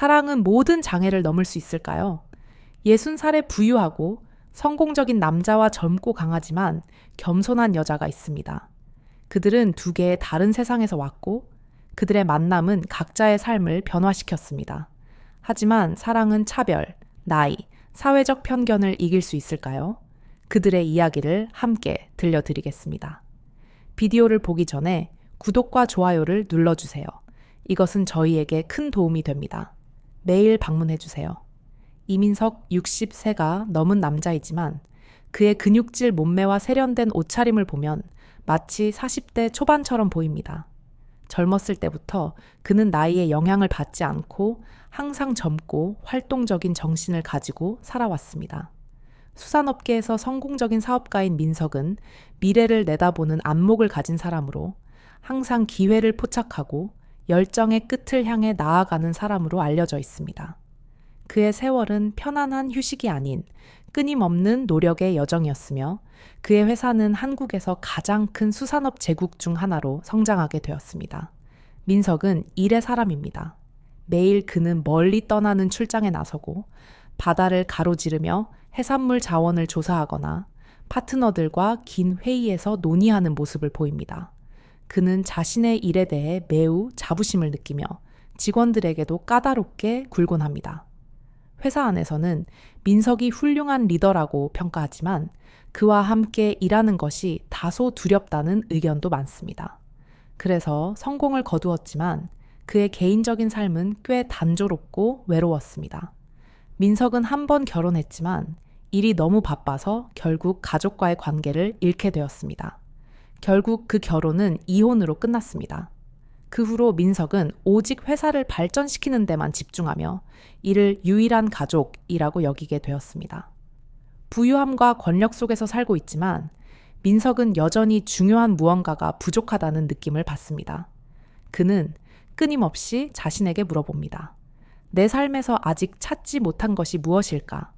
사랑은 모든 장애를 넘을 수 있을까요? 60살에 부유하고 성공적인 남자와 젊고 강하지만 겸손한 여자가 있습니다. 그들은 두 개의 다른 세상에서 왔고 그들의 만남은 각자의 삶을 변화시켰습니다. 하지만 사랑은 차별, 나이, 사회적 편견을 이길 수 있을까요? 그들의 이야기를 함께 들려드리겠습니다. 비디오를 보기 전에 구독과 좋아요를 눌러주세요. 이것은 저희에게 큰 도움이 됩니다. 매일 방문해주세요. 이민석 60세가 넘은 남자이지만 그의 근육질 몸매와 세련된 옷차림을 보면 마치 40대 초반처럼 보입니다. 젊었을 때부터 그는 나이에 영향을 받지 않고 항상 젊고 활동적인 정신을 가지고 살아왔습니다. 수산업계에서 성공적인 사업가인 민석은 미래를 내다보는 안목을 가진 사람으로 항상 기회를 포착하고 열정의 끝을 향해 나아가는 사람으로 알려져 있습니다. 그의 세월은 편안한 휴식이 아닌 끊임없는 노력의 여정이었으며 그의 회사는 한국에서 가장 큰 수산업 제국 중 하나로 성장하게 되었습니다. 민석은 일의 사람입니다. 매일 그는 멀리 떠나는 출장에 나서고 바다를 가로지르며 해산물 자원을 조사하거나 파트너들과 긴 회의에서 논의하는 모습을 보입니다. 그는 자신의 일에 대해 매우 자부심을 느끼며 직원들에게도 까다롭게 굴곤 합니다. 회사 안에서는 민석이 훌륭한 리더라고 평가하지만 그와 함께 일하는 것이 다소 두렵다는 의견도 많습니다. 그래서 성공을 거두었지만 그의 개인적인 삶은 꽤 단조롭고 외로웠습니다. 민석은 한 번 결혼했지만 일이 너무 바빠서 결국 가족과의 관계를 잃게 되었습니다. 결국 그 결혼은 이혼으로 끝났습니다. 그 후로 민석은 오직 회사를 발전시키는 데만 집중하며 이를 유일한 가족이라고 여기게 되었습니다. 부유함과 권력 속에서 살고 있지만 민석은 여전히 중요한 무언가가 부족하다는 느낌을 받습니다. 그는 끊임없이 자신에게 물어봅니다. 내 삶에서 아직 찾지 못한 것이 무엇일까?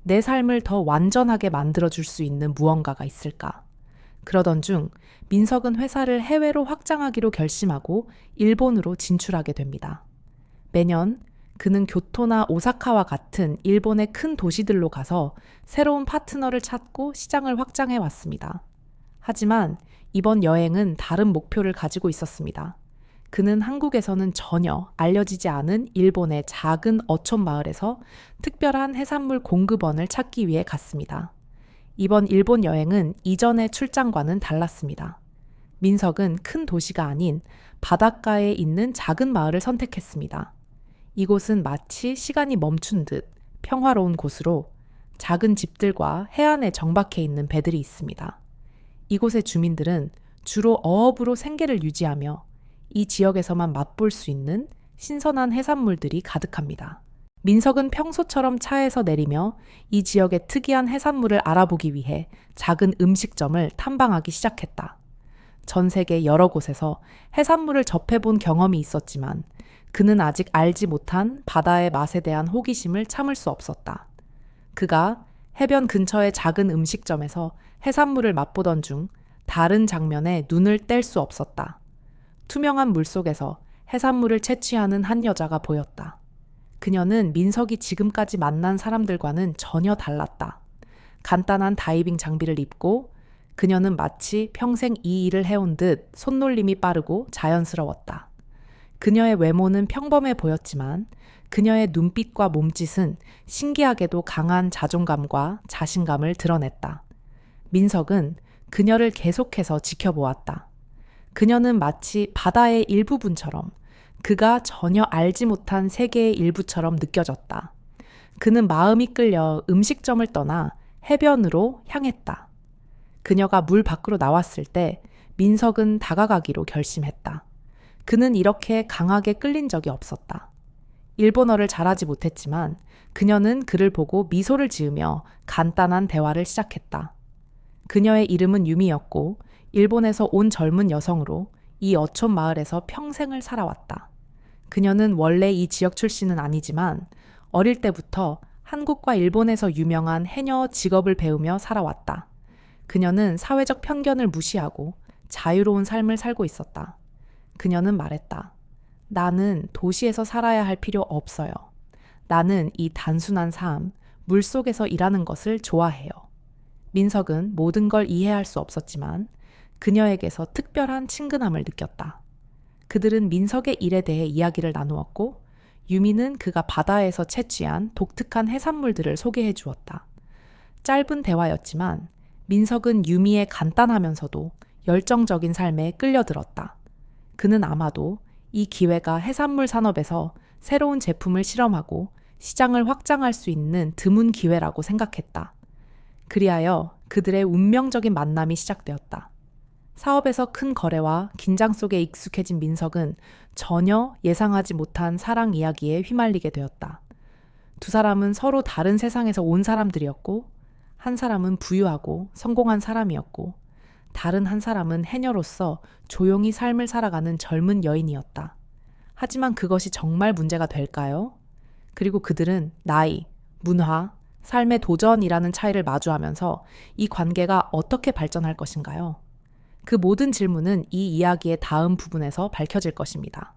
내 삶을 더 완전하게 만들어줄 수 있는 무언가가 있을까? 그러던 중 민석은 회사를 해외로 확장하기로 결심하고 일본으로 진출하게 됩니다. 매년 그는 교토나 오사카와 같은 일본의 큰 도시들로 가서 새로운 파트너를 찾고 시장을 확장해 왔습니다. 하지만 이번 여행은 다른 목표를 가지고 있었습니다. 그는 한국에서는 전혀 알려지지 않은 일본의 작은 어촌 마을에서 특별한 해산물 공급원을 찾기 위해 갔습니다. 이번 일본 여행은 이전의 출장과는 달랐습니다. 민석은 큰 도시가 아닌 바닷가에 있는 작은 마을을 선택했습니다. 이곳은 마치 시간이 멈춘 듯 평화로운 곳으로 작은 집들과 해안에 정박해 있는 배들이 있습니다. 이곳의 주민들은 주로 어업으로 생계를 유지하며 이 지역에서만 맛볼 수 있는 신선한 해산물들이 가득합니다. 민석은 평소처럼 차에서 내리며 이 지역의 특이한 해산물을 알아보기 위해 작은 음식점을 탐방하기 시작했다. 전 세계 여러 곳에서 해산물을 접해본 경험이 있었지만 그는 아직 알지 못한 바다의 맛에 대한 호기심을 참을 수 없었다. 그가 해변 근처의 작은 음식점에서 해산물을 맛보던 중 다른 장면에 눈을 뗄 수 없었다. 투명한 물속에서 해산물을 채취하는 한 여자가 보였다. 그녀는 민석이 지금까지 만난 사람들과는 전혀 달랐다. 간단한 다이빙 장비를 입고 그녀는 마치 평생 이 일을 해온 듯 손놀림이 빠르고 자연스러웠다. 그녀의 외모는 평범해 보였지만 그녀의 눈빛과 몸짓은 신기하게도 강한 자존감과 자신감을 드러냈다. 민석은 그녀를 계속해서 지켜보았다. 그녀는 마치 바다의 일부분처럼 그가 전혀 알지 못한 세계의 일부처럼 느껴졌다. 그는 마음이 끌려 음식점을 떠나 해변으로 향했다. 그녀가 물 밖으로 나왔을 때 민석은 다가가기로 결심했다. 그는 이렇게 강하게 끌린 적이 없었다. 일본어를 잘하지 못했지만 그녀는 그를 보고 미소를 지으며 간단한 대화를 시작했다. 그녀의 이름은 유미였고 일본에서 온 젊은 여성으로 이 어촌 마을에서 평생을 살아왔다. 그녀는 원래 이 지역 출신은 아니지만 어릴 때부터 한국과 일본에서 유명한 해녀 직업을 배우며 살아왔다. 그녀는 사회적 편견을 무시하고 자유로운 삶을 살고 있었다. 그녀는 말했다. 나는 도시에서 살아야 할 필요 없어요. 나는 이 단순한 삶, 물속에서 일하는 것을 좋아해요. 민석은 모든 걸 이해할 수 없었지만 그녀에게서 특별한 친근함을 느꼈다. 그들은 민석의 일에 대해 이야기를 나누었고 유미는 그가 바다에서 채취한 독특한 해산물들을 소개해 주었다. 짧은 대화였지만 민석은 유미의 간단하면서도 열정적인 삶에 끌려들었다. 그는 아마도 이 기회가 해산물 산업에서 새로운 제품을 실험하고 시장을 확장할 수 있는 드문 기회라고 생각했다. 그리하여 그들의 운명적인 만남이 시작되었다. 사업에서 큰 거래와 긴장 속에 익숙해진 민석은 전혀 예상하지 못한 사랑 이야기에 휘말리게 되었다. 두 사람은 서로 다른 세상에서 온 사람들이었고, 한 사람은 부유하고 성공한 사람이었고, 다른 한 사람은 해녀로서 조용히 삶을 살아가는 젊은 여인이었다. 하지만 그것이 정말 문제가 될까요? 그리고 그들은 나이, 문화, 삶의 도전이라는 차이를 마주하면서 이 관계가 어떻게 발전할 것인가요? 그 모든 질문은 이 이야기의 다음 부분에서 밝혀질 것입니다.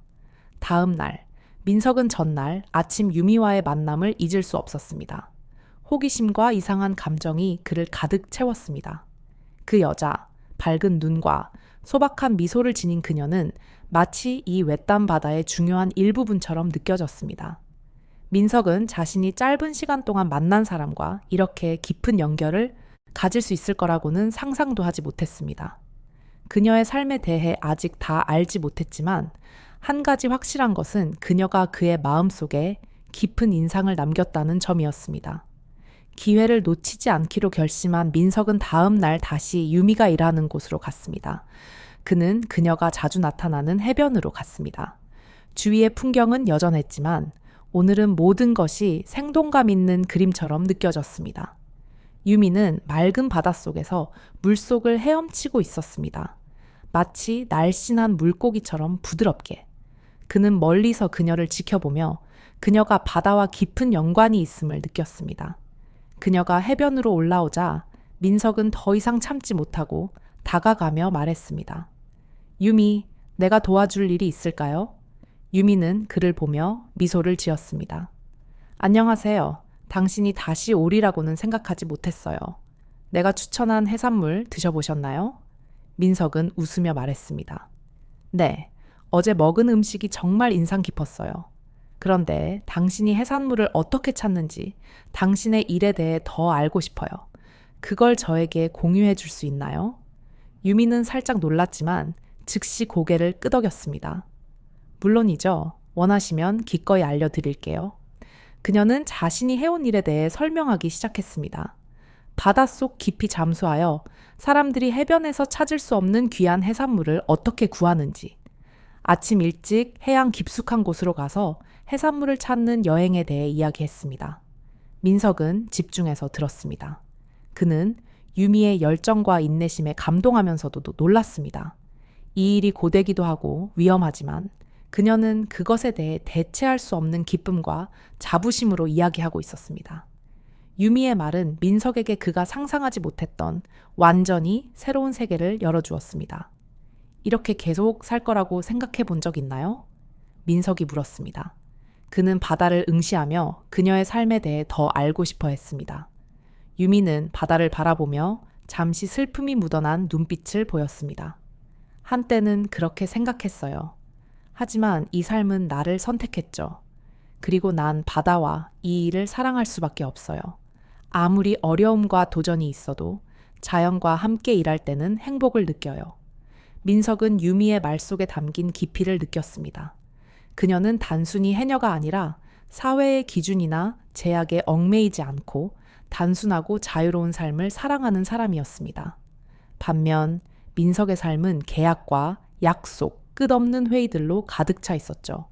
다음 날, 민석은 전날 아침 유미와의 만남을 잊을 수 없었습니다. 호기심과 이상한 감정이 그를 가득 채웠습니다. 그 여자, 밝은 눈과 소박한 미소를 지닌 그녀는 마치 이 외딴 바다의 중요한 일부분처럼 느껴졌습니다. 민석은 자신이 짧은 시간 동안 만난 사람과 이렇게 깊은 연결을 가질 수 있을 거라고는 상상도 하지 못했습니다. 그녀의 삶에 대해 아직 다 알지 못했지만 한 가지 확실한 것은 그녀가 그의 마음속에 깊은 인상을 남겼다는 점이었습니다. 기회를 놓치지 않기로 결심한 민석은 다음 날 다시 유미가 일하는 곳으로 갔습니다. 그는 그녀가 자주 나타나는 해변으로 갔습니다. 주위의 풍경은 여전했지만 오늘은 모든 것이 생동감 있는 그림처럼 느껴졌습니다. 유미는 맑은 바닷속에서 물속을 헤엄치고 있었습니다. 마치 날씬한 물고기처럼 부드럽게. 그는 멀리서 그녀를 지켜보며 그녀가 바다와 깊은 연관이 있음을 느꼈습니다. 그녀가 해변으로 올라오자 민석은 더 이상 참지 못하고 다가가며 말했습니다. 유미, 내가 도와줄 일이 있을까요? 유미는 그를 보며 미소를 지었습니다. 안녕하세요. 당신이 다시 오리라고는 생각하지 못했어요. 내가 추천한 해산물 드셔보셨나요? 민석은 웃으며 말했습니다. 네, 어제 먹은 음식이 정말 인상 깊었어요. 그런데 당신이 해산물을 어떻게 찾는지 당신의 일에 대해 더 알고 싶어요. 그걸 저에게 공유해 줄 수 있나요? 유미는 살짝 놀랐지만 즉시 고개를 끄덕였습니다. 물론이죠. 원하시면 기꺼이 알려드릴게요. 그녀는 자신이 해온 일에 대해 설명하기 시작했습니다. 바닷속 깊이 잠수하여 사람들이 해변에서 찾을 수 없는 귀한 해산물을 어떻게 구하는지, 아침 일찍 해양 깊숙한 곳으로 가서 해산물을 찾는 여행에 대해 이야기했습니다. 민석은 집중해서 들었습니다. 그는 유미의 열정과 인내심에 감동하면서도 놀랐습니다. 이 일이 고되기도 하고 위험하지만 그녀는 그것에 대해 대체할 수 없는 기쁨과 자부심으로 이야기하고 있었습니다. 유미의 말은 민석에게 그가 상상하지 못했던 완전히 새로운 세계를 열어주었습니다. 이렇게 계속 살 거라고 생각해 본 적 있나요? 민석이 물었습니다. 그는 바다를 응시하며 그녀의 삶에 대해 더 알고 싶어 했습니다. 유미는 바다를 바라보며 잠시 슬픔이 묻어난 눈빛을 보였습니다. 한때는 그렇게 생각했어요. 하지만 이 삶은 나를 선택했죠. 그리고 난 바다와 이 일을 사랑할 수밖에 없어요. 아무리 어려움과 도전이 있어도 자연과 함께 일할 때는 행복을 느껴요. 민석은 유미의 말 속에 담긴 깊이를 느꼈습니다. 그녀는 단순히 해녀가 아니라 사회의 기준이나 제약에 얽매이지 않고 단순하고 자유로운 삶을 사랑하는 사람이었습니다. 반면 민석의 삶은 계약과 약속, 끝없는 회의들로 가득 차 있었죠.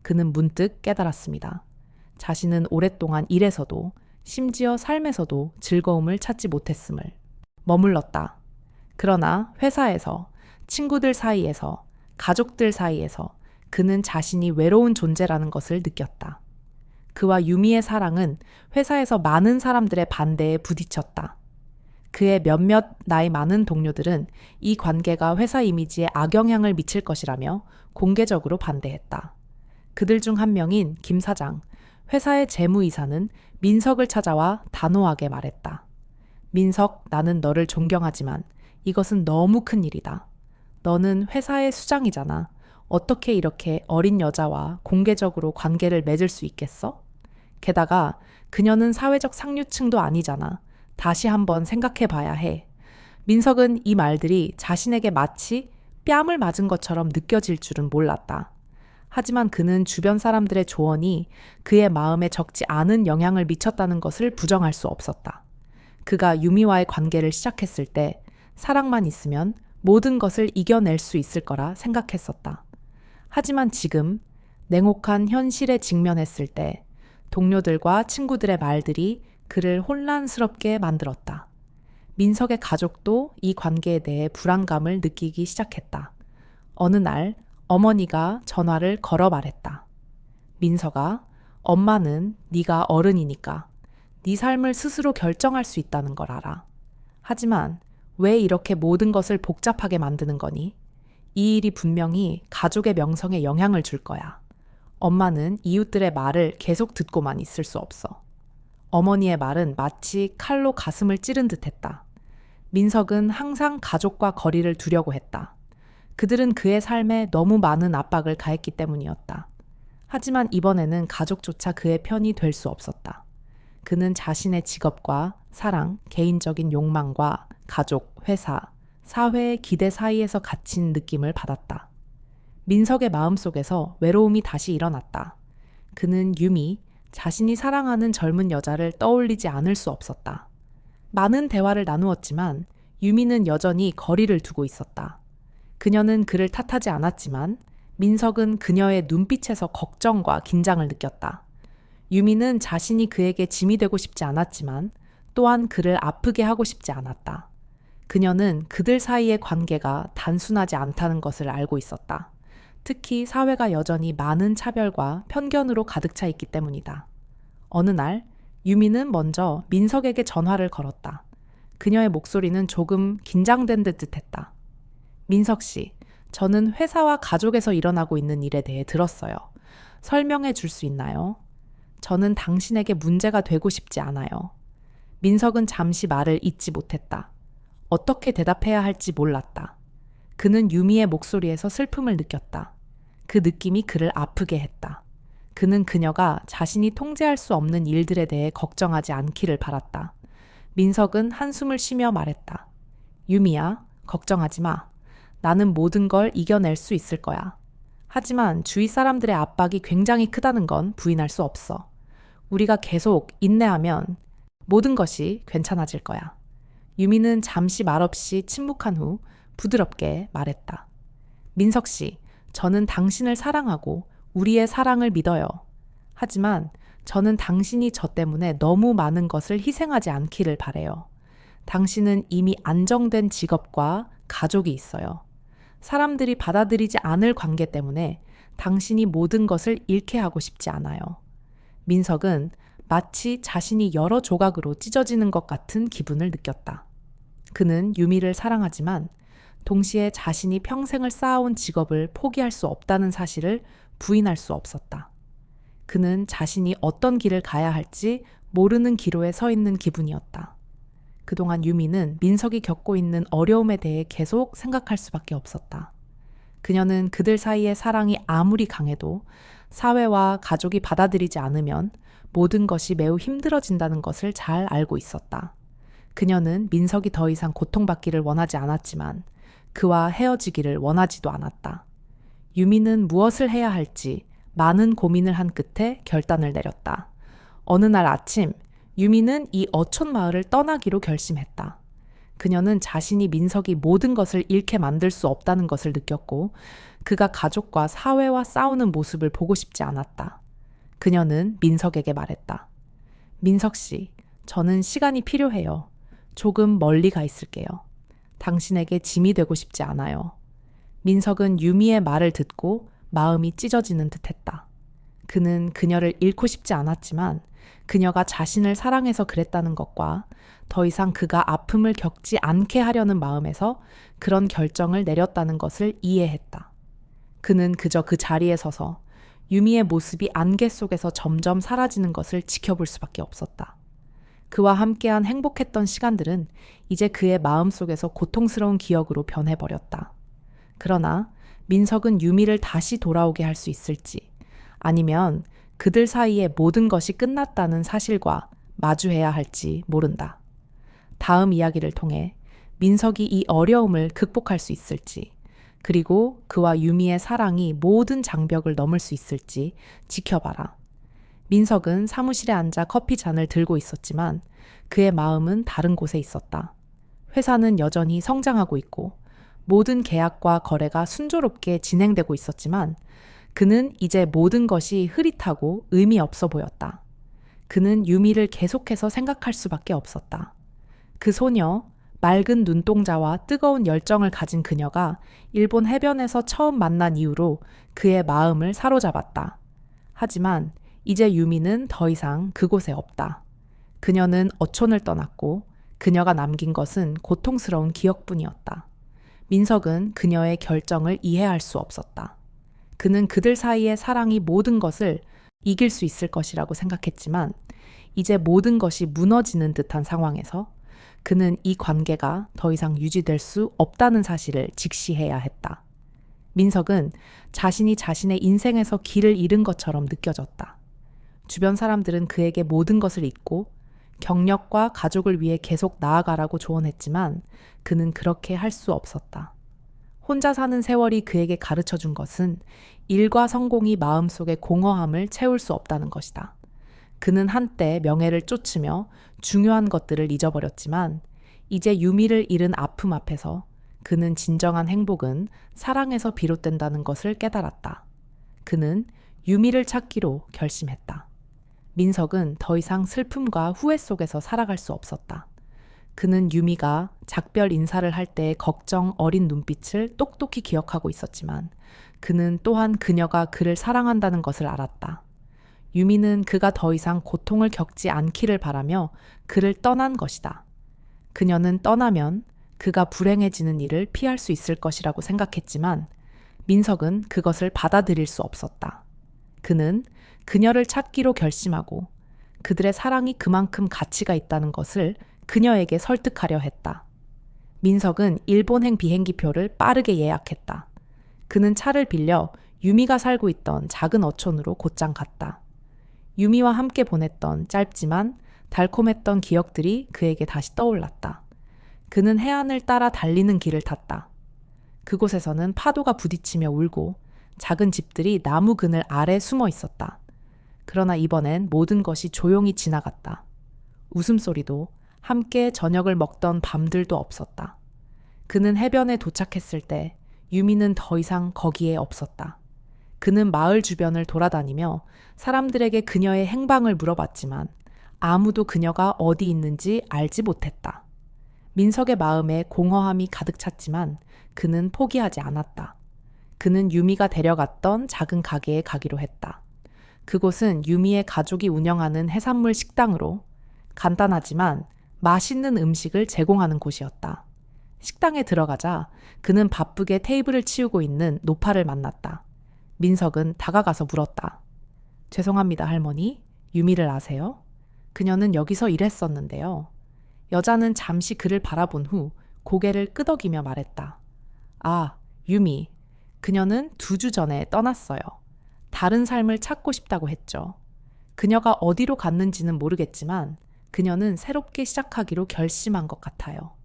그는 문득 깨달았습니다. 자신은 오랫동안 일에서도 심지어 삶에서도 즐거움을 찾지 못했음을. 머물렀다. 그러나 회사에서, 친구들 사이에서, 가족들 사이에서 그는 자신이 외로운 존재라는 것을 느꼈다. 그와 유미의 사랑은 회사에서 많은 사람들의 반대에 부딪혔다. 그의 몇몇 나이 많은 동료들은 이 관계가 회사 이미지에 악영향을 미칠 것이라며 공개적으로 반대했다. 그들 중 한 명인 김 사장, 회사의 재무이사는 민석을 찾아와 단호하게 말했다. 민석, 나는 너를 존경하지만 이것은 너무 큰 일이다. 너는 회사의 수장이잖아. 어떻게 이렇게 어린 여자와 공개적으로 관계를 맺을 수 있겠어? 게다가 그녀는 사회적 상류층도 아니잖아. 다시 한번 생각해 봐야 해. 민석은 이 말들이 자신에게 마치 뺨을 맞은 것처럼 느껴질 줄은 몰랐다. 하지만 그는 주변 사람들의 조언이 그의 마음에 적지 않은 영향을 미쳤다는 것을 부정할 수 없었다. 그가 유미와의 관계를 시작했을 때 사랑만 있으면 모든 것을 이겨낼 수 있을 거라 생각했었다. 하지만 지금 냉혹한 현실에 직면했을 때 동료들과 친구들의 말들이 그를 혼란스럽게 만들었다. 민석의 가족도 이 관계에 대해 불안감을 느끼기 시작했다. 어느 날 어머니가 전화를 걸어 말했다. 민석아, 엄마는 네가 어른이니까 네 삶을 스스로 결정할 수 있다는 걸 알아. 하지만 왜 이렇게 모든 것을 복잡하게 만드는 거니? 이 일이 분명히 가족의 명성에 영향을 줄 거야. 엄마는 이웃들의 말을 계속 듣고만 있을 수 없어. 어머니의 말은 마치 칼로 가슴을 찌른 듯했다. 민석은 항상 가족과 거리를 두려고 했다. 그들은 그의 삶에 너무 많은 압박을 가했기 때문이었다. 하지만 이번에는 가족조차 그의 편이 될 수 없었다. 그는 자신의 직업과 사랑, 개인적인 욕망과 가족, 회사, 사회의 기대 사이에서 갇힌 느낌을 받았다. 민석의 마음속에서 외로움이 다시 일어났다. 그는 유미, 자신이 사랑하는 젊은 여자를 떠올리지 않을 수 없었다. 많은 대화를 나누었지만 유미는 여전히 거리를 두고 있었다. 그녀는 그를 탓하지 않았지만 민석은 그녀의 눈빛에서 걱정과 긴장을 느꼈다. 유미는 자신이 그에게 짐이 되고 싶지 않았지만 또한 그를 아프게 하고 싶지 않았다. 그녀는 그들 사이의 관계가 단순하지 않다는 것을 알고 있었다. 특히 사회가 여전히 많은 차별과 편견으로 가득 차 있기 때문이다. 어느 날 유미는 먼저 민석에게 전화를 걸었다. 그녀의 목소리는 조금 긴장된 듯했다. 민석 씨, 저는 회사와 가족에서 일어나고 있는 일에 대해 들었어요. 설명해 줄 수 있나요? 저는 당신에게 문제가 되고 싶지 않아요. 민석은 잠시 말을 잇지 못했다. 어떻게 대답해야 할지 몰랐다. 그는 유미의 목소리에서 슬픔을 느꼈다. 그 느낌이 그를 아프게 했다. 그는 그녀가 자신이 통제할 수 없는 일들에 대해 걱정하지 않기를 바랐다. 민석은 한숨을 쉬며 말했다. 유미야, 걱정하지 마. 나는 모든 걸 이겨낼 수 있을 거야. 하지만 주위 사람들의 압박이 굉장히 크다는 건 부인할 수 없어. 우리가 계속 인내하면 모든 것이 괜찮아질 거야. 유미는 잠시 말없이 침묵한 후 부드럽게 말했다. 민석 씨, 저는 당신을 사랑하고 우리의 사랑을 믿어요. 하지만 저는 당신이 저 때문에 너무 많은 것을 희생하지 않기를 바래요. 당신은 이미 안정된 직업과 가족이 있어요. 사람들이 받아들이지 않을 관계 때문에 당신이 모든 것을 잃게 하고 싶지 않아요. 민석은 마치 자신이 여러 조각으로 찢어지는 것 같은 기분을 느꼈다. 그는 유미를 사랑하지만 동시에 자신이 평생을 쌓아온 직업을 포기할 수 없다는 사실을 부인할 수 없었다. 그는 자신이 어떤 길을 가야 할지 모르는 기로에 서 있는 기분이었다. 그동안 유미는 민석이 겪고 있는 어려움에 대해 계속 생각할 수밖에 없었다. 그녀는 그들 사이의 사랑이 아무리 강해도 사회와 가족이 받아들이지 않으면 모든 것이 매우 힘들어진다는 것을 잘 알고 있었다. 그녀는 민석이 더 이상 고통받기를 원하지 않았지만 그와 헤어지기를 원하지도 않았다. 유미는 무엇을 해야 할지 많은 고민을 한 끝에 결단을 내렸다. 어느 날 아침 유미는 이 어촌 마을을 떠나기로 결심했다. 그녀는 자신이 민석이 모든 것을 잃게 만들 수 없다는 것을 느꼈고 그가 가족과 사회와 싸우는 모습을 보고 싶지 않았다. 그녀는 민석에게 말했다. 민석 씨, 저는 시간이 필요해요. 조금 멀리 가 있을게요. 당신에게 짐이 되고 싶지 않아요. 민석은 유미의 말을 듣고 마음이 찢어지는 듯했다. 그는 그녀를 잃고 싶지 않았지만 그녀가 자신을 사랑해서 그랬다는 것과 더 이상 그가 아픔을 겪지 않게 하려는 마음에서 그런 결정을 내렸다는 것을 이해했다. 그는 그저 그 자리에 서서 유미의 모습이 안개 속에서 점점 사라지는 것을 지켜볼 수밖에 없었다. 그와 함께한 행복했던 시간들은 이제 그의 마음속에서 고통스러운 기억으로 변해버렸다. 그러나 민석은 유미를 다시 돌아오게 할 수 있을지, 아니면 그들 사이에 모든 것이 끝났다는 사실과 마주해야 할지 모른다. 다음 이야기를 통해 민석이 이 어려움을 극복할 수 있을지, 그리고 그와 유미의 사랑이 모든 장벽을 넘을 수 있을지 지켜봐라. 민석은 사무실에 앉아 커피 잔을 들고 있었지만 그의 마음은 다른 곳에 있었다. 회사는 여전히 성장하고 있고 모든 계약과 거래가 순조롭게 진행되고 있었지만 그는 이제 모든 것이 흐릿하고 의미 없어 보였다. 그는 유미를 계속해서 생각할 수밖에 없었다. 그 소녀, 맑은 눈동자와 뜨거운 열정을 가진 그녀가 일본 해변에서 처음 만난 이후로 그의 마음을 사로잡았다. 하지만 이제 유미는 더 이상 그곳에 없다. 그녀는 어촌을 떠났고 그녀가 남긴 것은 고통스러운 기억뿐이었다. 민석은 그녀의 결정을 이해할 수 없었다. 그는 그들 사이의 사랑이 모든 것을 이길 수 있을 것이라고 생각했지만 이제 모든 것이 무너지는 듯한 상황에서 그는 이 관계가 더 이상 유지될 수 없다는 사실을 직시해야 했다. 민석은 자신이 자신의 인생에서 길을 잃은 것처럼 느껴졌다. 주변 사람들은 그에게 모든 것을 잊고 경력과 가족을 위해 계속 나아가라고 조언했지만 그는 그렇게 할 수 없었다. 혼자 사는 세월이 그에게 가르쳐 준 것은 일과 성공이 마음속의 공허함을 채울 수 없다는 것이다. 그는 한때 명예를 쫓으며 중요한 것들을 잊어버렸지만 이제 유미를 잃은 아픔 앞에서 그는 진정한 행복은 사랑에서 비롯된다는 것을 깨달았다. 그는 유미를 찾기로 결심했다. 민석은 더 이상 슬픔과 후회 속에서 살아갈 수 없었다. 그는 유미가 작별 인사를 할 때의 걱정 어린 눈빛을 똑똑히 기억하고 있었지만 그는 또한 그녀가 그를 사랑한다는 것을 알았다. 유미는 그가 더 이상 고통을 겪지 않기를 바라며 그를 떠난 것이다. 그녀는 떠나면 그가 불행해지는 일을 피할 수 있을 것이라고 생각했지만 민석은 그것을 받아들일 수 없었다. 그는 그녀를 찾기로 결심하고 그들의 사랑이 그만큼 가치가 있다는 것을 그녀에게 설득하려 했다. 민석은 일본행 비행기표를 빠르게 예약했다. 그는 차를 빌려 유미가 살고 있던 작은 어촌으로 곧장 갔다. 유미와 함께 보냈던 짧지만 달콤했던 기억들이 그에게 다시 떠올랐다. 그는 해안을 따라 달리는 길을 탔다. 그곳에서는 파도가 부딪히며 울고 작은 집들이 나무 그늘 아래 숨어 있었다. 그러나 이번엔 모든 것이 조용히 지나갔다. 웃음소리도 함께 저녁을 먹던 밤들도 없었다. 그는 해변에 도착했을 때 유미는 더 이상 거기에 없었다. 그는 마을 주변을 돌아다니며 사람들에게 그녀의 행방을 물어봤지만 아무도 그녀가 어디 있는지 알지 못했다. 민석의 마음에 공허함이 가득 찼지만 그는 포기하지 않았다. 그는 유미가 데려갔던 작은 가게에 가기로 했다. 그곳은 유미의 가족이 운영하는 해산물 식당으로 간단하지만 맛있는 음식을 제공하는 곳이었다. 식당에 들어가자 그는 바쁘게 테이블을 치우고 있는 노파를 만났다. 민석은 다가가서 물었다. 죄송합니다, 할머니. 유미를 아세요? 그녀는 여기서 일했었는데요. 여자는 잠시 그를 바라본 후 고개를 끄덕이며 말했다. 아, 유미. 그녀는 2주 전에 떠났어요. 다른 삶을 찾고 싶다고 했죠. 그녀가 어디로 갔는지는 모르겠지만 그녀는 새롭게 시작하기로 결심한 것 같아요.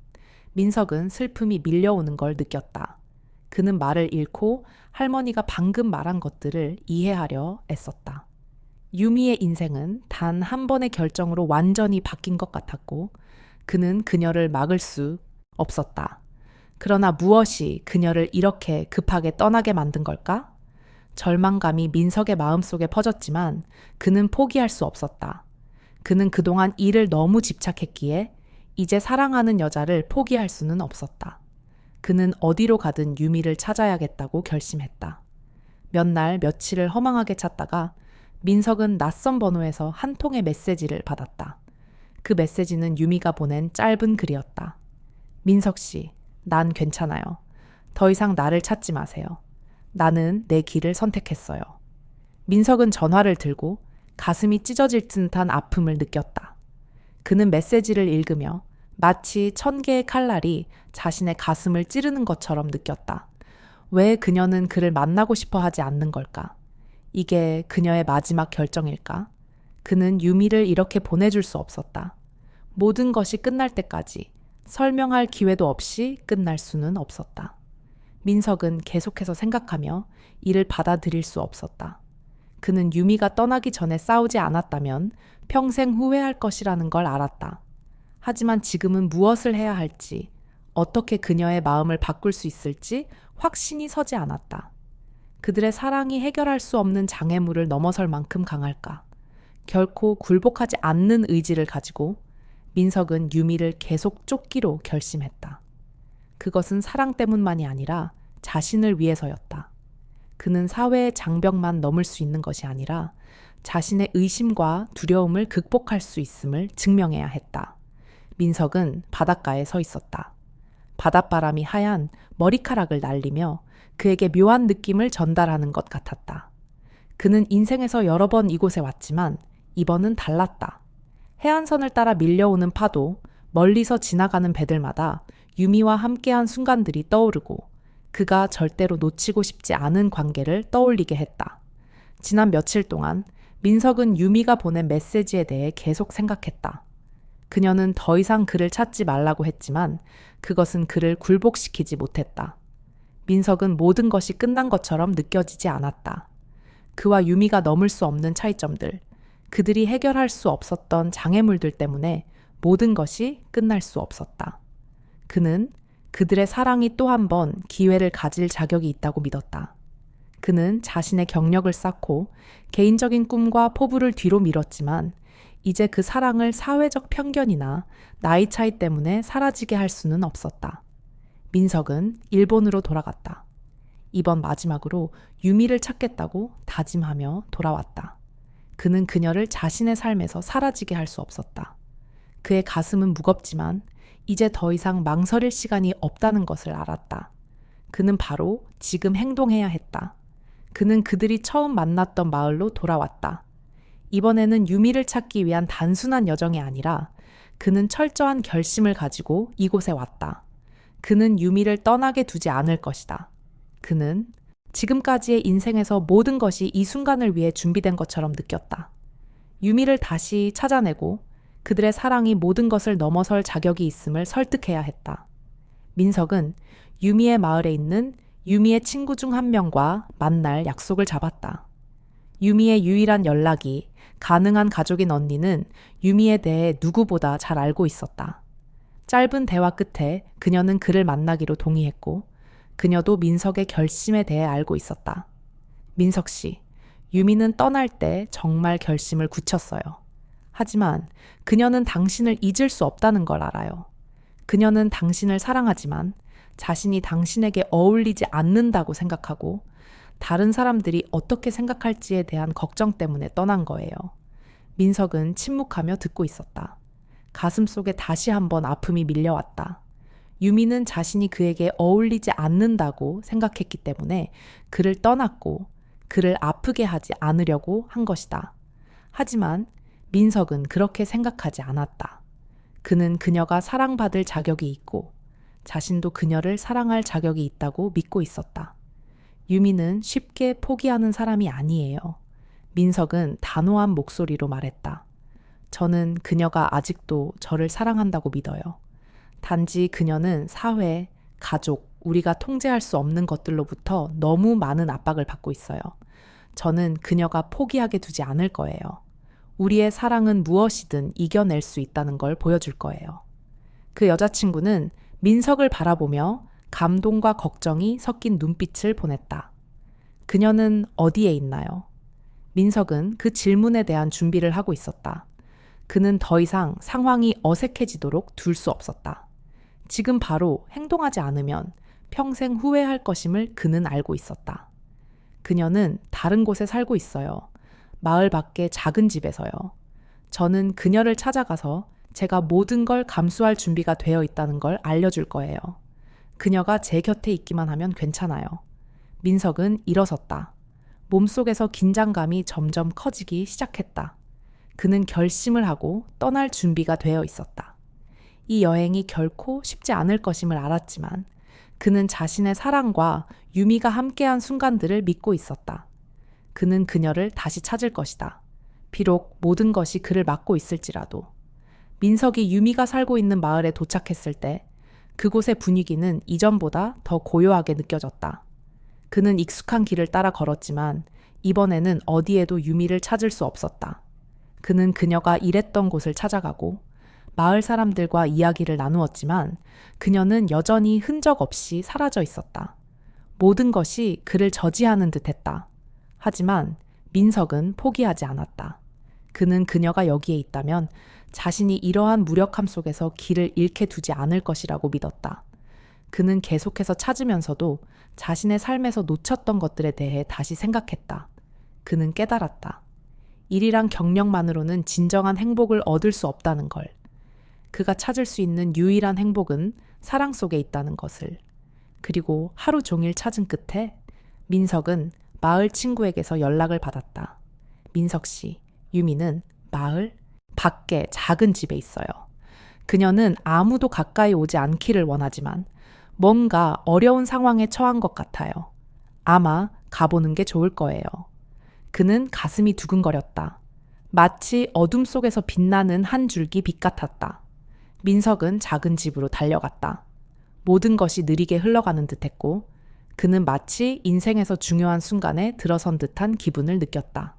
민석은 슬픔이 밀려오는 걸 느꼈다. 그는 말을 잃고 할머니가 방금 말한 것들을 이해하려 애썼다. 유미의 인생은 단 한 번의 결정으로 완전히 바뀐 것 같았고 그는 그녀를 막을 수 없었다. 그러나 무엇이 그녀를 이렇게 급하게 떠나게 만든 걸까? 절망감이 민석의 마음속에 퍼졌지만 그는 포기할 수 없었다. 그는 그동안 일을 너무 집착했기에 이제 사랑하는 여자를 포기할 수는 없었다. 그는 어디로 가든 유미를 찾아야겠다고 결심했다. 몇 날 며칠을 허망하게 찾다가 민석은 낯선 번호에서 한 통의 메시지를 받았다. 그 메시지는 유미가 보낸 짧은 글이었다. 민석 씨, 난 괜찮아요. 더 이상 나를 찾지 마세요. 나는 내 길을 선택했어요. 민석은 전화를 들고 가슴이 찢어질 듯한 아픔을 느꼈다. 그는 메시지를 읽으며 마치 1000개의 칼날이 자신의 가슴을 찌르는 것처럼 느꼈다. 왜 그녀는 그를 만나고 싶어 하지 않는 걸까? 이게 그녀의 마지막 결정일까? 그는 유미를 이렇게 보내줄 수 없었다. 모든 것이 끝날 때까지 설명할 기회도 없이 끝날 수는 없었다. 민석은 계속해서 생각하며 이를 받아들일 수 없었다. 그는 유미가 떠나기 전에 싸우지 않았다면 평생 후회할 것이라는 걸 알았다. 하지만 지금은 무엇을 해야 할지, 어떻게 그녀의 마음을 바꿀 수 있을지 확신이 서지 않았다. 그들의 사랑이 해결할 수 없는 장애물을 넘어설 만큼 강할까? 결코 굴복하지 않는 의지를 가지고 민석은 유미를 계속 쫓기로 결심했다. 그것은 사랑 때문만이 아니라 자신을 위해서였다. 그는 사회의 장벽만 넘을 수 있는 것이 아니라 자신의 의심과 두려움을 극복할 수 있음을 증명해야 했다. 민석은 바닷가에 서 있었다. 바닷바람이 하얀 머리카락을 날리며 그에게 묘한 느낌을 전달하는 것 같았다. 그는 인생에서 여러 번 이곳에 왔지만 이번은 달랐다. 해안선을 따라 밀려오는 파도, 멀리서 지나가는 배들마다 유미와 함께한 순간들이 떠오르고 그가 절대로 놓치고 싶지 않은 관계를 떠올리게 했다. 지난 며칠 동안 민석은 유미가 보낸 메시지에 대해 계속 생각했다. 그녀는 더 이상 그를 찾지 말라고 했지만 그것은 그를 굴복시키지 못했다. 민석은 모든 것이 끝난 것처럼 느껴지지 않았다. 그와 유미가 넘을 수 없는 차이점들, 그들이 해결할 수 없었던 장애물들 때문에 모든 것이 끝날 수 없었다. 그는 그들의 사랑이 또 한 번 기회를 가질 자격이 있다고 믿었다. 그는 자신의 경력을 쌓고 개인적인 꿈과 포부를 뒤로 미뤘지만 이제 그 사랑을 사회적 편견이나 나이 차이 때문에 사라지게 할 수는 없었다. 민석은 일본으로 돌아갔다. 이번 마지막으로 유미를 찾겠다고 다짐하며 돌아왔다. 그는 그녀를 자신의 삶에서 사라지게 할 수 없었다. 그의 가슴은 무겁지만 이제 더 이상 망설일 시간이 없다는 것을 알았다. 그는 바로 지금 행동해야 했다. 그는 그들이 처음 만났던 마을로 돌아왔다. 이번에는 유미를 찾기 위한 단순한 여정이 아니라 그는 철저한 결심을 가지고 이곳에 왔다. 그는 유미를 떠나게 두지 않을 것이다. 그는 지금까지의 인생에서 모든 것이 이 순간을 위해 준비된 것처럼 느꼈다. 유미를 다시 찾아내고 그들의 사랑이 모든 것을 넘어설 자격이 있음을 설득해야 했다. 민석은 유미의 마을에 있는 유미의 친구 중 한 명과 만날 약속을 잡았다. 유미의 유일한 연락이 가능한 가족인 언니는 유미에 대해 누구보다 잘 알고 있었다. 짧은 대화 끝에 그녀는 그를 만나기로 동의했고 그녀도 민석의 결심에 대해 알고 있었다. 민석 씨, 유미는 떠날 때 정말 결심을 굳혔어요. 하지만 그녀는 당신을 잊을 수 없다는 걸 알아요. 그녀는 당신을 사랑하지만 자신이 당신에게 어울리지 않는다고 생각하고 다른 사람들이 어떻게 생각할지에 대한 걱정 때문에 떠난 거예요. 민석은 침묵하며 듣고 있었다. 가슴속에 다시 한번 아픔이 밀려왔다. 유미는 자신이 그에게 어울리지 않는다고 생각했기 때문에 그를 떠났고 그를 아프게 하지 않으려고 한 것이다. 하지만 민석은 그렇게 생각하지 않았다. 그는 그녀가 사랑받을 자격이 있고 자신도 그녀를 사랑할 자격이 있다고 믿고 있었다. 유미는 쉽게 포기하는 사람이 아니에요. 민석은 단호한 목소리로 말했다. 저는 그녀가 아직도 저를 사랑한다고 믿어요. 단지 그녀는 사회, 가족, 우리가 통제할 수 없는 것들로부터 너무 많은 압박을 받고 있어요. 저는 그녀가 포기하게 두지 않을 거예요. 우리의 사랑은 무엇이든 이겨낼 수 있다는 걸 보여줄 거예요. 그 여자친구는 민석을 바라보며 감동과 걱정이 섞인 눈빛을 보냈다. 그녀는 어디에 있나요? 민석은 그 질문에 대한 준비를 하고 있었다. 그는 더 이상 상황이 어색해지도록 둘 수 없었다. 지금 바로 행동하지 않으면 평생 후회할 것임을 그는 알고 있었다. 그녀는 다른 곳에 살고 있어요. 마을 밖의 작은 집에서요. 저는 그녀를 찾아가서 제가 모든 걸 감수할 준비가 되어 있다는 걸 알려줄 거예요. 그녀가 제 곁에 있기만 하면 괜찮아요. 민석은 일어섰다. 몸속에서 긴장감이 점점 커지기 시작했다. 그는 결심을 하고 떠날 준비가 되어 있었다. 이 여행이 결코 쉽지 않을 것임을 알았지만 그는 자신의 사랑과 유미가 함께한 순간들을 믿고 있었다. 그는 그녀를 다시 찾을 것이다. 비록 모든 것이 그를 막고 있을지라도. 민석이 유미가 살고 있는 마을에 도착했을 때 그곳의 분위기는 이전보다 더 고요하게 느껴졌다. 그는 익숙한 길을 따라 걸었지만 이번에는 어디에도 유미를 찾을 수 없었다. 그는 그녀가 일했던 곳을 찾아가고 마을 사람들과 이야기를 나누었지만 그녀는 여전히 흔적 없이 사라져 있었다. 모든 것이 그를 저지하는 듯했다. 하지만 민석은 포기하지 않았다. 그는 그녀가 여기에 있다면 자신이 이러한 무력함 속에서 길을 잃게 두지 않을 것이라고 믿었다. 그는 계속해서 찾으면서도 자신의 삶에서 놓쳤던 것들에 대해 다시 생각했다. 그는 깨달았다. 일이랑 경력만으로는 진정한 행복을 얻을 수 없다는 걸. 그가 찾을 수 있는 유일한 행복은 사랑 속에 있다는 것을. 그리고 하루 종일 찾은 끝에 민석은 마을 친구에게서 연락을 받았다. 민석 씨, 유미는 마을 밖에 작은 집에 있어요. 그녀는 아무도 가까이 오지 않기를 원하지만 뭔가 어려운 상황에 처한 것 같아요. 아마 가보는 게 좋을 거예요. 그는 가슴이 두근거렸다. 마치 어둠 속에서 빛나는 한 줄기 빛 같았다. 민석은 작은 집으로 달려갔다. 모든 것이 느리게 흘러가는 듯했고 그는 마치 인생에서 중요한 순간에 들어선 듯한 기분을 느꼈다.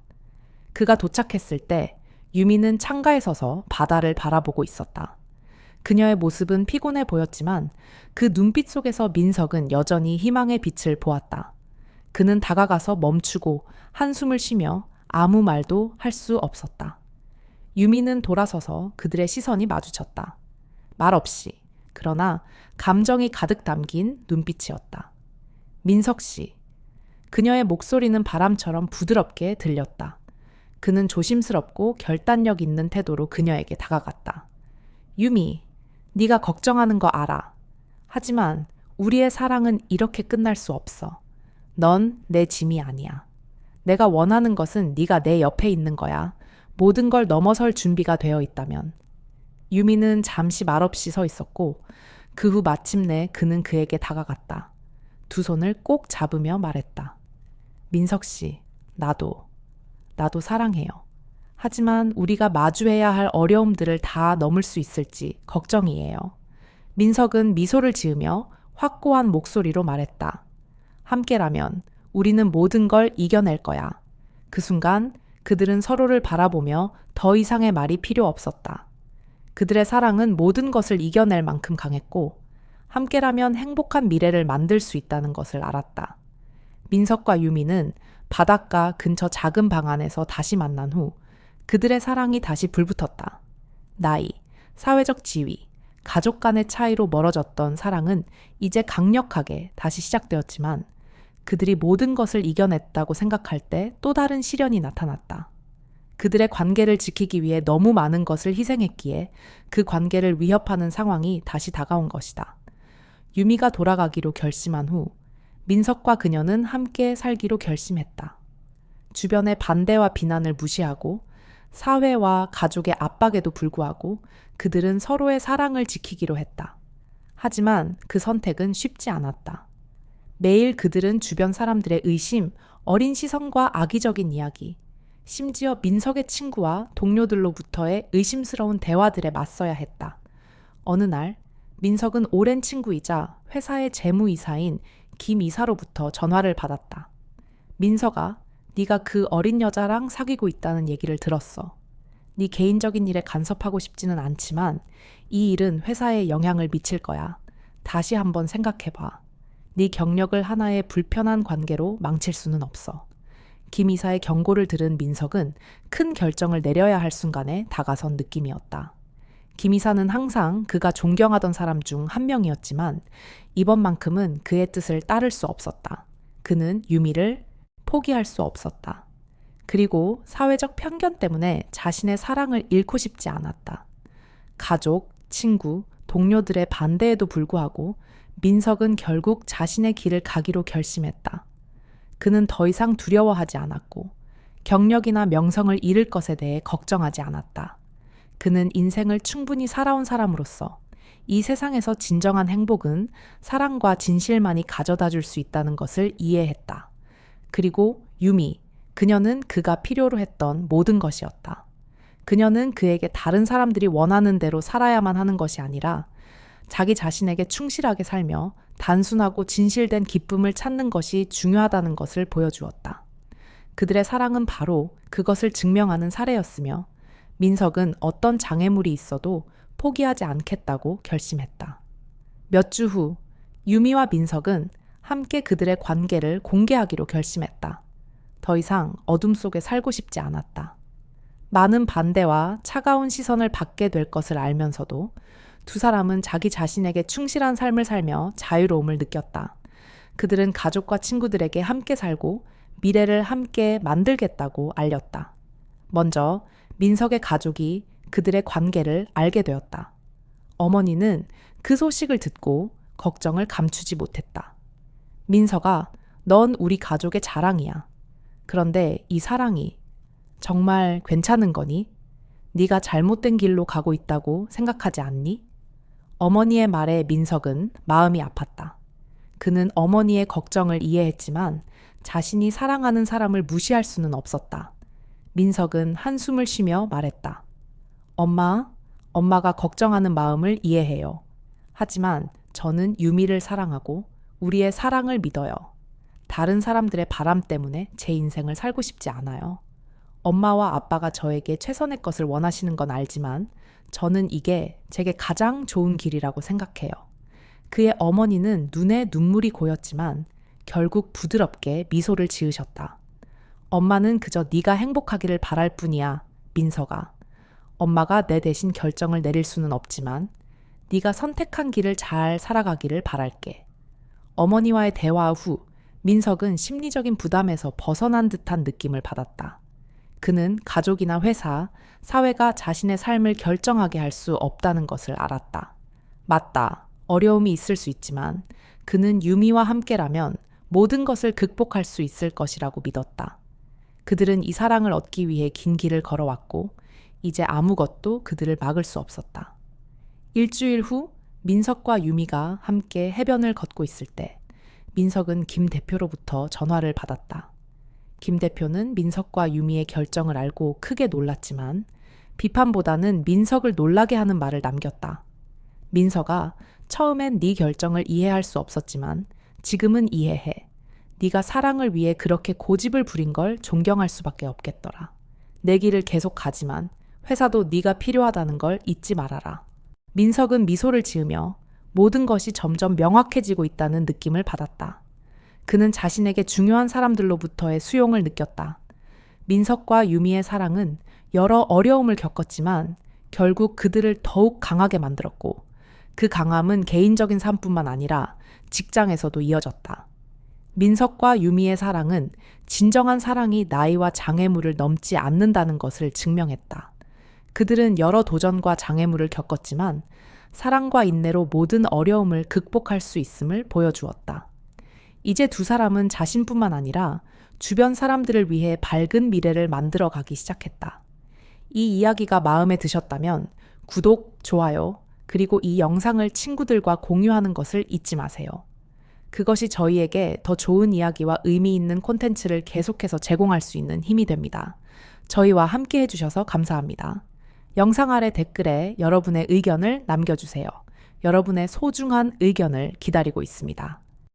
그가 도착했을 때 유미는 창가에 서서 바다를 바라보고 있었다. 그녀의 모습은 피곤해 보였지만 그 눈빛 속에서 민석은 여전히 희망의 빛을 보았다. 그는 다가가서 멈추고 한숨을 쉬며 아무 말도 할 수 없었다. 유미는 돌아서서 그들의 시선이 마주쳤다. 말없이, 그러나 감정이 가득 담긴 눈빛이었다. 민석 씨. 그녀의 목소리는 바람처럼 부드럽게 들렸다. 그는 조심스럽고 결단력 있는 태도로 그녀에게 다가갔다. 유미, 네가 걱정하는 거 알아. 하지만 우리의 사랑은 이렇게 끝날 수 없어. 넌 내 짐이 아니야. 내가 원하는 것은 네가 내 옆에 있는 거야. 모든 걸 넘어설 준비가 되어 있다면. 유미는 잠시 말없이 서 있었고 그 후 마침내 그는 그에게 다가갔다. 두 손을 꼭 잡으며 말했다. 민석 씨, 나도 사랑해요. 하지만 우리가 마주해야 할 어려움들을 다 넘을 수 있을지 걱정이에요. 민석은 미소를 지으며 확고한 목소리로 말했다. 함께라면 우리는 모든 걸 이겨낼 거야. 그 순간 그들은 서로를 바라보며 더 이상의 말이 필요 없었다. 그들의 사랑은 모든 것을 이겨낼 만큼 강했고 함께라면 행복한 미래를 만들 수 있다는 것을 알았다. 민석과 유미는 바닷가 근처 작은 방 안에서 다시 만난 후 그들의 사랑이 다시 불붙었다. 나이, 사회적 지위, 가족 간의 차이로 멀어졌던 사랑은 이제 강력하게 다시 시작되었지만 그들이 모든 것을 이겨냈다고 생각할 때 또 다른 시련이 나타났다. 그들의 관계를 지키기 위해 너무 많은 것을 희생했기에 그 관계를 위협하는 상황이 다시 다가온 것이다. 유미가 돌아가기로 결심한 후 민석과 그녀는 함께 살기로 결심했다. 주변의 반대와 비난을 무시하고 사회와 가족의 압박에도 불구하고 그들은 서로의 사랑을 지키기로 했다. 하지만 그 선택은 쉽지 않았다. 매일 그들은 주변 사람들의 의심, 어린 시선과 악의적인 이야기, 심지어 민석의 친구와 동료들로부터의 의심스러운 대화들에 맞서야 했다. 어느 날 민석은 오랜 친구이자 회사의 재무이사인 김 이사로부터 전화를 받았다. 민석아, 네가 그 어린 여자랑 사귀고 있다는 얘기를 들었어. 네 개인적인 일에 간섭하고 싶지는 않지만 이 일은 회사에 영향을 미칠 거야. 다시 한번 생각해봐. 네 경력을 하나의 불편한 관계로 망칠 수는 없어. 김 이사의 경고를 들은 민석은 큰 결정을 내려야 할 순간에 다가선 느낌이었다. 김 이사는 항상 그가 존경하던 사람 중 한 명이었지만 이번만큼은 그의 뜻을 따를 수 없었다. 그는 유미를 포기할 수 없었다. 그리고 사회적 편견 때문에 자신의 사랑을 잃고 싶지 않았다. 가족, 친구, 동료들의 반대에도 불구하고 민석은 결국 자신의 길을 가기로 결심했다. 그는 더 이상 두려워하지 않았고 경력이나 명성을 잃을 것에 대해 걱정하지 않았다. 그는 인생을 충분히 살아온 사람으로서 이 세상에서 진정한 행복은 사랑과 진실만이 가져다 줄 수 있다는 것을 이해했다. 그리고 유미, 그녀는 그가 필요로 했던 모든 것이었다. 그녀는 그에게 다른 사람들이 원하는 대로 살아야만 하는 것이 아니라 자기 자신에게 충실하게 살며 단순하고 진실된 기쁨을 찾는 것이 중요하다는 것을 보여주었다. 그들의 사랑은 바로 그것을 증명하는 사례였으며 민석은 어떤 장애물이 있어도 포기하지 않겠다고 결심했다. 몇 주 후 유미와 민석은 함께 그들의 관계를 공개하기로 결심했다. 더 이상 어둠 속에 살고 싶지 않았다. 많은 반대와 차가운 시선을 받게 될 것을 알면서도 두 사람은 자기 자신에게 충실한 삶을 살며 자유로움을 느꼈다. 그들은 가족과 친구들에게 함께 살고 미래를 함께 만들겠다고 알렸다. 먼저 민석의 가족이 그들의 관계를 알게 되었다. 어머니는 그 소식을 듣고 걱정을 감추지 못했다. 민석아, 넌 우리 가족의 자랑이야. 그런데 이 사랑이 정말 괜찮은 거니? 네가 잘못된 길로 가고 있다고 생각하지 않니? 어머니의 말에 민석은 마음이 아팠다. 그는 어머니의 걱정을 이해했지만 자신이 사랑하는 사람을 무시할 수는 없었다. 민석은 한숨을 쉬며 말했다. 엄마가 걱정하는 마음을 이해해요. 하지만 저는 유미를 사랑하고 우리의 사랑을 믿어요. 다른 사람들의 바람 때문에 제 인생을 살고 싶지 않아요. 엄마와 아빠가 저에게 최선의 것을 원하시는 건 알지만 저는 이게 제게 가장 좋은 길이라고 생각해요. 그의 어머니는 눈에 눈물이 고였지만 결국 부드럽게 미소를 지으셨다. 엄마는 그저 네가 행복하기를 바랄 뿐이야, 민석아. 엄마가 내 대신 결정을 내릴 수는 없지만 네가 선택한 길을 잘 살아가기를 바랄게. 어머니와의 대화 후 민석은 심리적인 부담에서 벗어난 듯한 느낌을 받았다. 그는 가족이나 회사, 사회가 자신의 삶을 결정하게 할 수 없다는 것을 알았다. 맞다. 어려움이 있을 수 있지만 그는 유미와 함께라면 모든 것을 극복할 수 있을 것이라고 믿었다. 그들은 이 사랑을 얻기 위해 긴 길을 걸어왔고 이제 아무것도 그들을 막을 수 없었다. 일주일 후 민석과 유미가 함께 해변을 걷고 있을 때 민석은 김 대표로부터 전화를 받았다. 김 대표는 민석과 유미의 결정을 알고 크게 놀랐지만 비판보다는 민석을 놀라게 하는 말을 남겼다. 민석아, 처음엔 네 결정을 이해할 수 없었지만 지금은 이해해. 네가 사랑을 위해 그렇게 고집을 부린 걸 존경할 수밖에 없겠더라. 내 길을 계속 가지만 회사도 네가 필요하다는 걸 잊지 말아라. 민석은 미소를 지으며 모든 것이 점점 명확해지고 있다는 느낌을 받았다. 그는 자신에게 중요한 사람들로부터의 수용을 느꼈다. 민석과 유미의 사랑은 여러 어려움을 겪었지만 결국 그들을 더욱 강하게 만들었고 그 강함은 개인적인 삶뿐만 아니라 직장에서도 이어졌다. 민석과 유미의 사랑은 진정한 사랑이 나이와 장애물을 넘지 않는다는 것을 증명했다. 그들은 여러 도전과 장애물을 겪었지만 사랑과 인내로 모든 어려움을 극복할 수 있음을 보여주었다. 이제 두 사람은 자신뿐만 아니라 주변 사람들을 위해 밝은 미래를 만들어 가기 시작했다. 이 이야기가 마음에 드셨다면 구독, 좋아요, 그리고 이 영상을 친구들과 공유하는 것을 잊지 마세요. 그것이 저희에게 더 좋은 이야기와 의미 있는 콘텐츠를 계속해서 제공할 수 있는 힘이 됩니다. 저희와 함께 해주셔서 감사합니다. 영상 아래 댓글에 여러분의 의견을 남겨주세요. 여러분의 소중한 의견을 기다리고 있습니다.